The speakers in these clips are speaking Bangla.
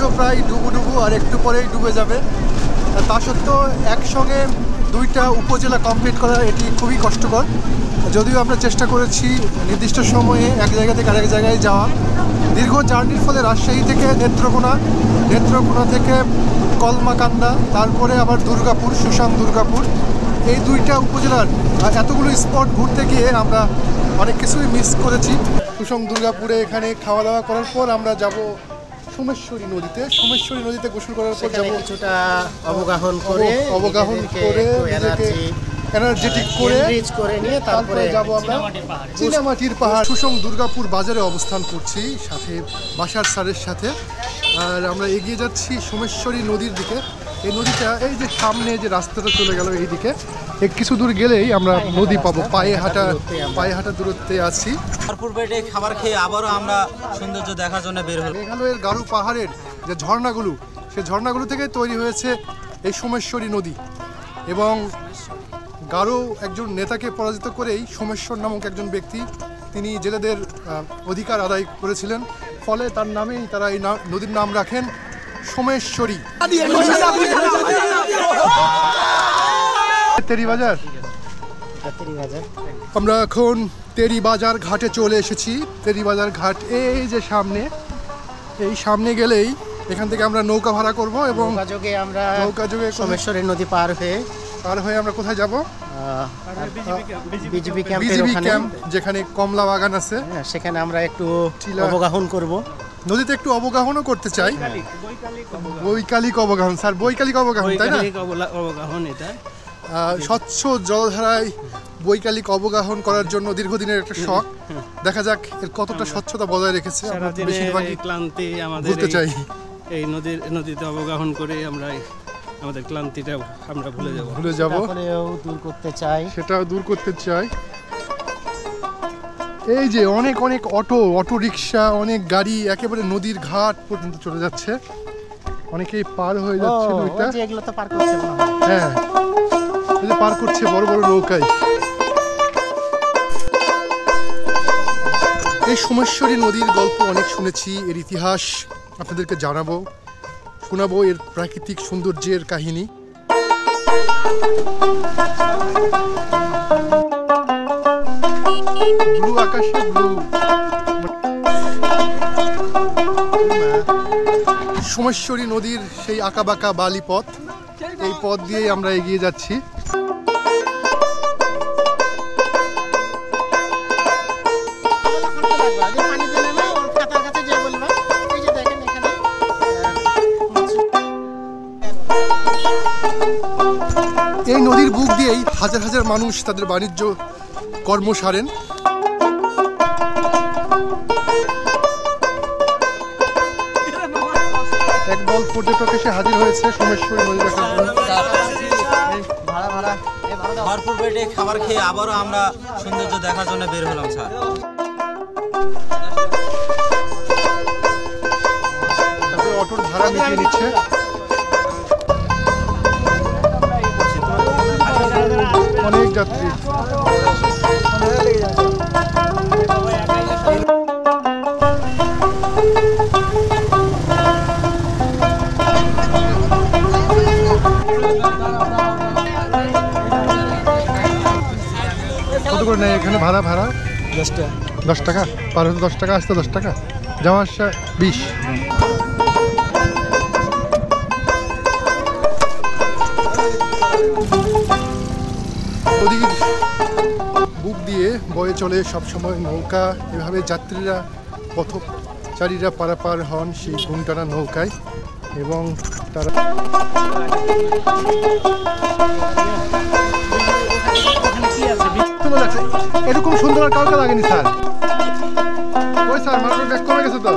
সূর্য প্রায় ডুবু আর একটু পরেই ডুবে যাবে। তা সত্ত্বেও একসঙ্গে দুইটা উপজেলা কমপ্লিট করা এটি খুবই কষ্টকর। যদিও আমরা চেষ্টা করেছি নির্দিষ্ট সময়ে এক জায়গা থেকে আরেক জায়গায় যাওয়া। দীর্ঘ জার্নির ফলে রাজশাহী থেকে নেত্রকোনা থেকে কলমাকান্দা, তারপরে আবার দুর্গাপুর, সুশান দুর্গাপুর, এই দুইটা উপজেলার এতগুলো স্পট ঘুরতে গিয়ে আমরা অনেক কিছুই মিস করেছি। সুশান দুর্গাপুরে এখানে খাওয়া দাওয়া করার পর আমরা যাব সোমেশ্বরী নদীতে গোসল করার পর যাব কিছুটা অবগাহন করে নিজেকে এনার্জেটিক করে নিয়ে তারপরে যাব আমরা চীনামাটির পাহাড়। সুশান দুর্গাপুর বাজারে অবস্থান করছি সাথে বাসার স্যারের সাথে, আর আমরা এগিয়ে যাচ্ছি সোমেশ্বরী নদীর দিকে। এই নদীটা এই যে সামনে যে রাস্তাটা চলে গেল এই দিকে, কিছু দূর গেলেই আমরা নদী পাবো। পায়ে হাঁটা দূরত্বে আছি। পূর্বে খাবার খেয়ে আবারও আমরা সৌন্দর্য দেখার জন্য বের হলাম। মেঘালয়ের গারো পাহাড়ের যে ঝর্ণাগুলো, সেই ঝর্ণাগুলো থেকে তৈরি হয়েছে এই সোমেশ্বরী নদী। এবং গারো একজন নেতাকে পরাজিত করেই সোমেশ্বর নামক একজন ব্যক্তি, তিনি জেলেদের অধিকার আদায় করেছিলেন, ফলে তার নামেই তারা এই নদীর নাম রাখেন সোমেশ্বরী। তেরিবাজার, আমরা এখন তেরিবাজার ঘাটে চলে এসেছি। তেরিবাজার ঘাট এই যে সামনে গেলেই এখান থেকে আমরা নৌকা ভাড়া করব এবং নৌকা যোগে সোমেশ্বরী নদী পার হয়ে আমরা কোথায় যাব? বিজিবি ক্যাম্প, যেখানে কমলা বাগান আছে, সেখানে আমরা একটু অবগাহন করব। নদীতে একটু অবগাহনও করতে চাই। বৈকালিক অবগাহন, স্যার, বৈকালিক অবগাহন, তাই না? এটা স্বচ্ছ জলধারায় বৈকালিক অবগাহন করার জন্য দীর্ঘদিনের একটা শখ। দেখা যাক এর কতটা স্বচ্ছতা বজায় রেখেছে। আমরা বেশিরভাগই ক্লান্তি ভুলতে চাই। এই নদীতে অবগাহন করে আমরা আমাদের ক্লান্তিটা আমরা ভুলে যাব। সেটাও দূর করতে চাই। এই যে অনেক অটো রিক্সা, অনেক গাড়ি একেবারে নদীর ঘাট পর্যন্ত চলে যাচ্ছে। অনেকেই পার হয়ে যাচ্ছে নদীটা। হ্যাঁ, এই যে পার করছে বড় বড় নৌকায়। এই সোমেশ্বরী নদীর গল্প অনেক শুনেছি, এর ইতিহাস আপনাদেরকে শোনাবো এর প্রাকৃতিক সৌন্দর্যের কাহিনী। ব্লু আকাশে ব্লু। সোমেশ্বরী নদীর সেই আঁকাবাঁকা বালি পথ, এই পথ দিয়েই আমরা এগিয়ে যাচ্ছি। এই নদীর বুক দিয়েই হাজার হাজার মানুষ তাদের বাণিজ্য কর্ম সারেন। একদল পর্যটক এসে হাজির হয়েছে সোমেশ্বরী নদী দেখার জন্য। ভরপুর পেটে খাবার খেয়ে আবারও আমরা সৌন্দর্য দেখার জন্য বের হলাম স্যার। অটোর ভাড়া মিটিয়ে নিচ্ছে। অনেক যাত্রী। কত করে নেয় এখানে ভাড়া? 10 টাকা পার হতে, 10 টাকা আসতে, 10 টাকা যাওয়া আসা 20। নদীর বুক দিয়ে বয়ে চলে সবসময় নৌকা। এভাবে যাত্রীরা, পথচারীরা পারাপার হন সেই ঘুমটানা নৌকায় এবং তারা এরকম সুন্দর আর কাউকে লাগেনি স্যার। ওই স্যার মানুষের ব্যাগ কমে গেছে তো।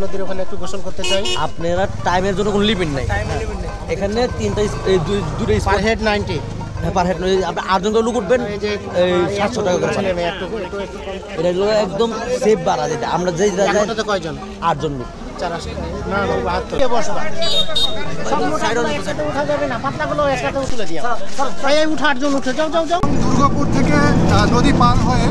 নদীর ওখানে একটু গোসল করতে চাই। আপনারা টাইমের জন্য কোনো লিমিট নাই। এখানে দুটো পার হেড 90, পার হেড আপনি 8 জন লোক উঠবেন, 700 টাকা করে। এটা হলো একদম সেফ ভাড়া যেটা আমরা যে কয়জন? 8 জন লোক। দুর্গাপুর থেকে নদী পার হয়ে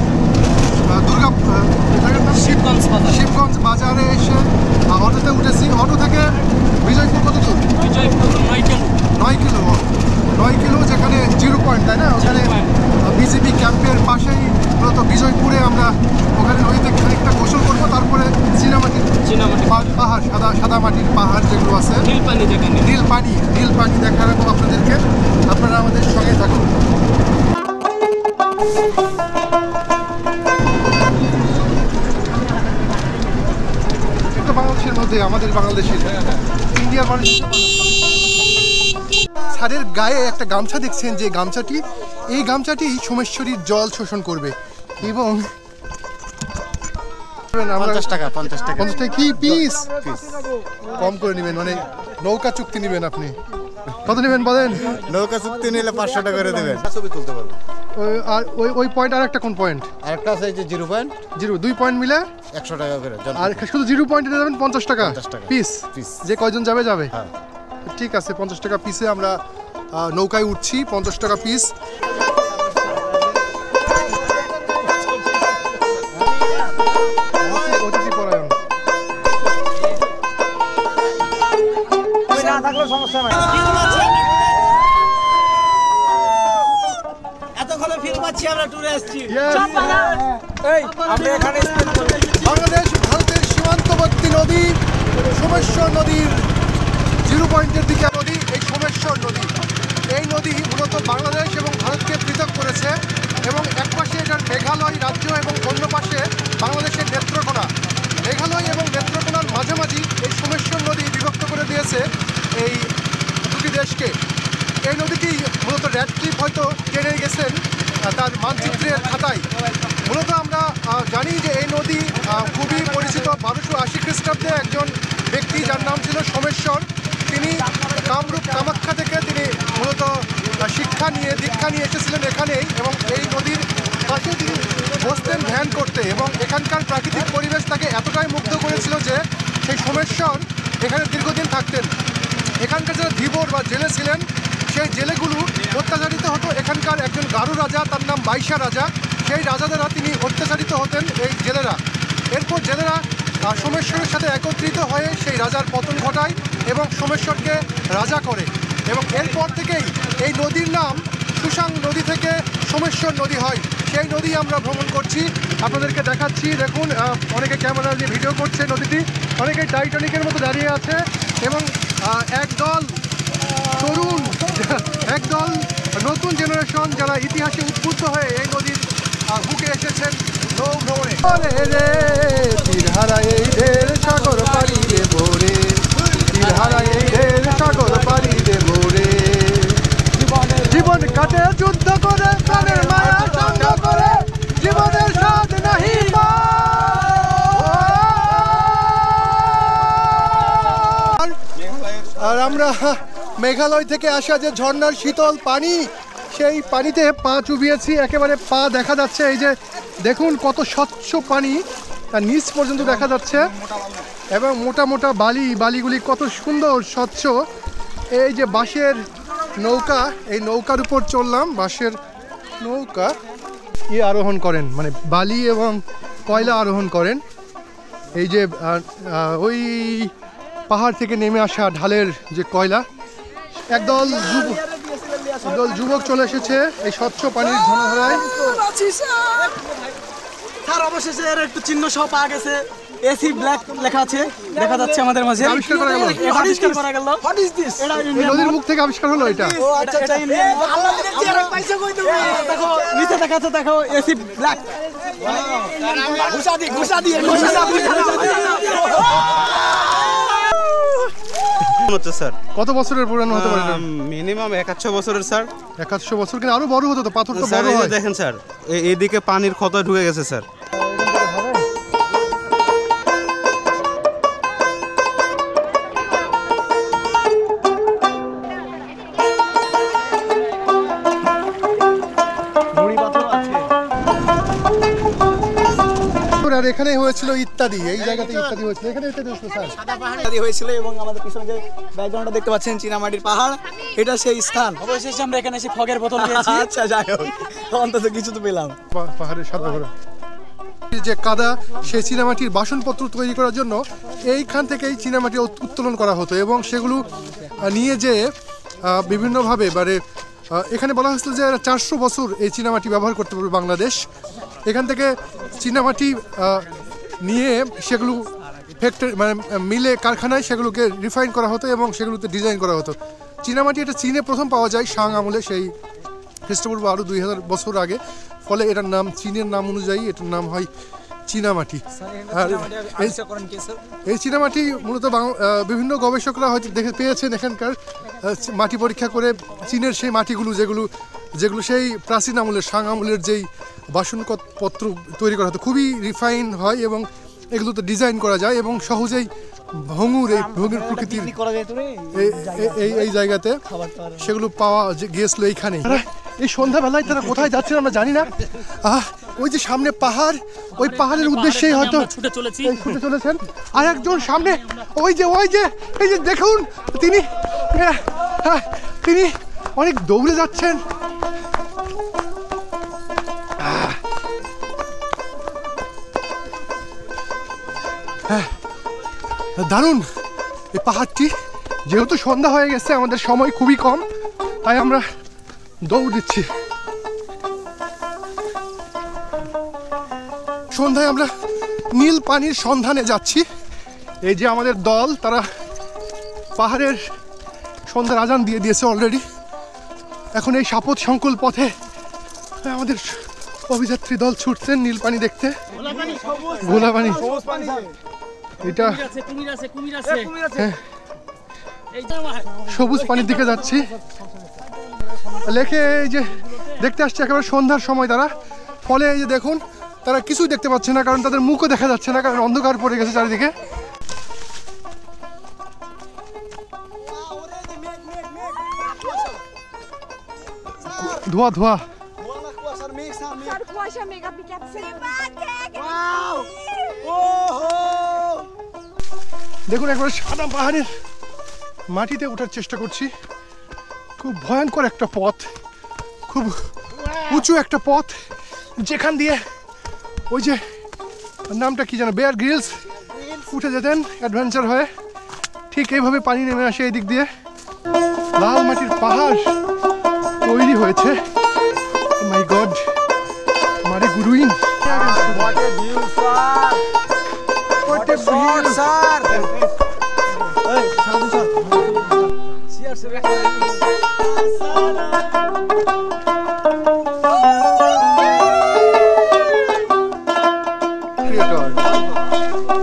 মধ্যে আমাদের বাংলাদেশের ইন্ডিয়ার মানুষ। ছাদের গায়ে একটা গামছা দেখছেন, যে গামছাটি, এই গামছাটি সোমেশ্বরীর জল শোষণ করবে। এবং 50 টাকা 50 টাকা 50 টাকা কি পিস? কম করে নেবেন, মানে নৌকা চুক্তি নেবেন আপনি। কত নেবেন বলেন? নৌকা চুক্তি নিলে 500 টাকা করে দেবেন, ছবি তুলতে পারবেন। আর ওই পয়েন্ট আর একটা কোন পয়েন্ট? আরেকটা আছে এই যে 0 পয়েন্ট, 2 পয়েন্ট মিলে 100 টাকা করে। আর শুধু 0 পয়েন্টে দেবেন 50 টাকা পিস। যে কয়জন যাবে যাবে। ঠিক আছে, 50 টাকা পিসে আমরা নৌকায় উঠছি, 50 টাকা পিস। অতিথি পরায়ণ। এতক্ষণে ফিল পাচ্ছি আমরা ট্যুরে আসছি। বাংলাদেশ ভারতের সীমান্তবর্তী নদী সোমেশ্বর নদীর 0 পয়েন্টের দিকে নদী, এই সোমেশ্বর নদী। এই নদী মূলত বাংলাদেশ এবং ভারতকে পৃথক করেছে, এবং এক পাশে এটার মেঘালয় রাজ্য এবং অন্য পাশে বাংলাদেশের নেত্রকোনা। মেঘালয় এবং নেত্রকোনার মাঝামাঝি এই সোমেশ্বর নদী বিভক্ত করে দিয়েছে এই দুটি দেশকে। এই নদীটি মূলত র্যাডক্লিফ হয়তো টেনে গেছেন তার মানচিত্রের খাতায়। মূলত আমরা জানি যে এই নদী খুবই পরিচিত। 1280 খ্রিস্টাব্দে একজন ব্যক্তি যার নাম ছিল সোমেশ্বর, তিনি কামরূপ কামাখ্যা থেকে তিনি মূলত দীক্ষা নিয়ে এসেছিলেন এখানেই, এবং এই নদীর পাশে তিনি বসতেন ধ্যান করতে, এবং এখানকার প্রাকৃতিক পরিবেশ তাকে এতটাই মুগ্ধ করেছিল যে সেই সোমেশ্বর এখানে দীর্ঘদিন থাকতেন। এখানকার যারা ধীবর বা জেলে ছিলেন, সেই জেলেগুলো অত্যাচারিত হতো। এখানকার একজন গারু রাজা, তার নাম বাইশা রাজা, সেই রাজা দ্বারা তিনি অত্যাচারিত হতেন এই জেলেরা। এরপর জেলেরা সোমেশ্বরের সাথে একত্রিত হয়ে সেই রাজার পতন ঘটায় এবং সোমেশ্বরকে রাজা করে, এবং এরপর থেকেই এই নদীর নাম সুসাং নদী থেকে সোমেশ্বর নদী হয়। সেই নদী আমরা ভ্রমণ করছি, আপনাদেরকে দেখাচ্ছি। দেখুন, অনেকে ক্যামেরা দিয়ে ভিডিও করছে নদীটি, অনেকে টাইটানিকের মতো দাঁড়িয়ে আছে, এবং একদল তরুণ, একদল নতুন জেনারেশন যারা ইতিহাসে উদ্বুদ্ধ হয়ে এই নদীর বুকে এসেছেন নৌ ভ্রমণে। তীর হারায় এই ঢের সাগর পাড়ি দেব রে, তীর হারায় এই ঢের সাগর পাড়ি দেব রে। জীবন কাটে যুদ্ধ করে, প্রাণের মায়া সঙ্গ করে, জীবনের স্বাদ নাহি আর আমরা মেঘালয় থেকে আসা যে ঝর্ণার শীতল পানি, সেই পানিতে পা চুবিয়েছি, একেবারে পা দেখা যাচ্ছে। এই যে দেখুন কত স্বচ্ছ পানি, তার নিচ পর্যন্ত দেখা যাচ্ছে, এবং মোটা মোটা বালিগুলি কত সুন্দর স্বচ্ছ। এই যে বাঁশের নৌকা, এই নৌকার উপর চললাম, বাঁশের নৌকা আরোহণ করেন, মানে বালি এবং কয়লা আরোহণ করেন। এই যে ওই পাহাড় থেকে নেমে আসা ঢালের যে কয়লা, একদল যুবক চলে এসেছে এই স্বচ্ছ পানির ঝর্ণাধারায়। তার অবশেষে এর একটু চিহ্ন সহ পাওয়া গেছে, এসি ব্ল্যাক লেখা আছে, দেখা যাচ্ছে আমাদের মাঝে। আবিষ্কার করা গেল। আবিষ্কার করা গেল। What is this? এটা নদীর মুখ থেকে আবিষ্কার হলো এটা। ও আচ্ছা আচ্ছা, আল্লাহ দিলে কি আর পয়সা কই তুমি? দেখো নিচে দেখাচ্ছে, দেখো এসি ব্ল্যাক। ঘুষা দিয়ে হচ্ছে স্যার। কত বছরের পুরানো হতে পারে? মিনিমাম 100 বছরের স্যার। 100 বছর, কিন্তু আরো বড় হতো তো, পাথর তো স্যার বড় হয়। দেখেন স্যার, এইদিকে পানির ক্ষত ঢুকে গেছে স্যার। আর এখানে হয়েছিল ইত্যাদি, এই জায়গাতে ইত্যাদি হয়েছিল, এখানে ইত্যাদি হয়েছিল স্যার। সাদা পাহাড় হয়েছিল, এবং আমাদের পিছনে যে ব্যাকগ্রাউন্ডটা দেখতে পাচ্ছেন চীনামাটির পাহাড়, এটা সেই স্থান। অবশেষে আমরা এখানে এসে ফগের বোতল পেয়েছি। আচ্ছা যাই হোক, অন্তত কিছু তো পেলাম। পাহাড়ের সাদা ঘোড়া যে কাদা, সেই চীনামাটির বাসনপত্র তৈরি করার জন্য এইখান থেকেই চীনামাটি উত্তোলন করা হতো, এবং সেগুলো নিয়ে যেয়ে বিভিন্নভাবে, মানে এখানে বলা হয়েছিল যে 400 বছর এই চীনামাটি ব্যবহার করতে পারবে বাংলাদেশ। এখান থেকে চীনামাটি নিয়ে সেগুলো ফ্যাক্টরি, মানে মিলে, কারখানায় সেগুলোকে রিফাইন করা হতো এবং সেগুলোতে ডিজাইন করা হতো। চীনামাটি এটা চীনে প্রথম পাওয়া যায় শাং আমলে, সেই খ্রিস্টপূর্ব আরও 2000 বছর আগে। ফলে এটার নাম, চীনের নাম অনুযায়ী এটার নাম হয় চীনামাটি। আর এই চীনামাটি মূলত বিভিন্ন গবেষকরা হয়তো দেখে পেয়েছেন এখানকার মাটি পরীক্ষা করে চীনের সেই মাটিগুলো যেগুলো সেই প্রাচীন আমলের সাং আমলের যেই বাসনপত্র তৈরি করা হতো খুবই রিফাইন হয় এবং এগুলো তো ডিজাইন করা যায় এবং সহজেই ভঙ্গুর প্রকৃতির এই জায়গাতে সেগুলো পাওয়া গিয়েছিল এইখানে। এই সন্ধ্যাবেলায় তারা কোথায় যাচ্ছেন আমরা জানি না। ওই যে সামনে পাহাড়, ওই পাহাড়ের উদ্দেশ্যেই হয়তো ছুটে চলেছেন। আর একজন সামনে ওই যে এই যে দেখুন তিনি অনেক দৌড়ে যাচ্ছেন। দারুণ এই পাহাড়টি। যেহেতু সন্ধ্যা হয়ে গেছে, আমাদের সময় খুবই কম, তাই আমরা দৌড় দিচ্ছি। সন্ধ্যায় আমরা নীল পানির সন্ধানে যাচ্ছি। এই যে আমাদের দল, তারা পাহাড়ের সন্ধ্যার আজান দিয়ে দিয়েছে অলরেডি। এখন এই সাপত সংকুল পথে আমাদের অভিযাত্রী দল ছুটছেন নীল পানি দেখতে। ঘোলা পানি, এটা সবুজ পানির দিকে যাচ্ছি। লেখে এই যে দেখতে আসছে একেবারে সন্ধ্যার সময় তারা, ফলে এই যে দেখুন তারা কিছুই দেখতে পাচ্ছে না, কারণ তাদের মুখও দেখা যাচ্ছে না, কারণ অন্ধকার পড়ে গেছে চারিদিকে। ধোয়া ধোয়া। দেখুন একবার সাদা পাহাড়ের মাটিতে ওঠার চেষ্টা করছি। খুব ভয়ঙ্কর একটা পথ, খুব উঁচু একটা পথ, যেখান দিয়ে ওই যে নামটা কি জানো, বেয়ার গ্রিলস উঠে যেতেন অ্যাডভেঞ্চার হয়ে। ঠিক এইভাবে পানি নেমে আসে এই দিক দিয়ে। লাল মাটির পাহাড় তৈরি হয়েছে। মাই গড, মারে গুরুইন।